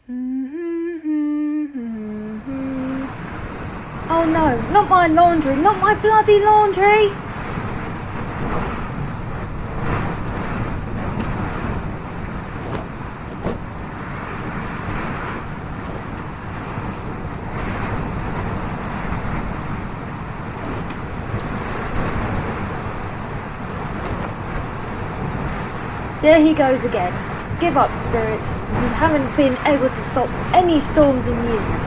Oh no, not my laundry, not my bloody laundry! There he goes again. Give up, Spirit. You haven't been able to stop any storms in years.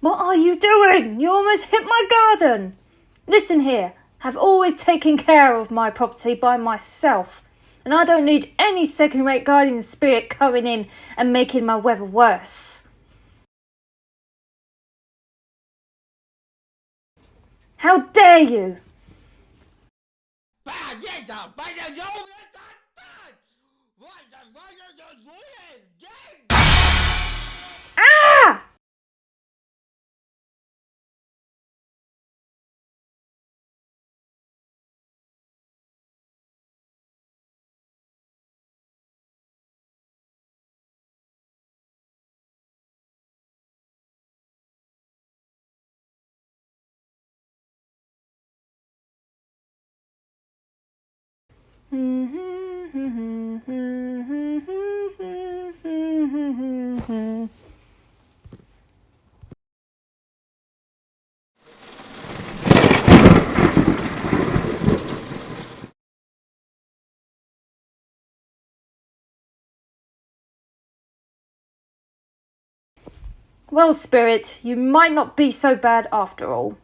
What are you doing? You almost hit my garden. Listen here, I've always taken care of my property by myself, and I don't need any second-rate guardian spirit coming in and making my weather worse. How dare you? Ah! Well, Spirit, you might not be so bad after all.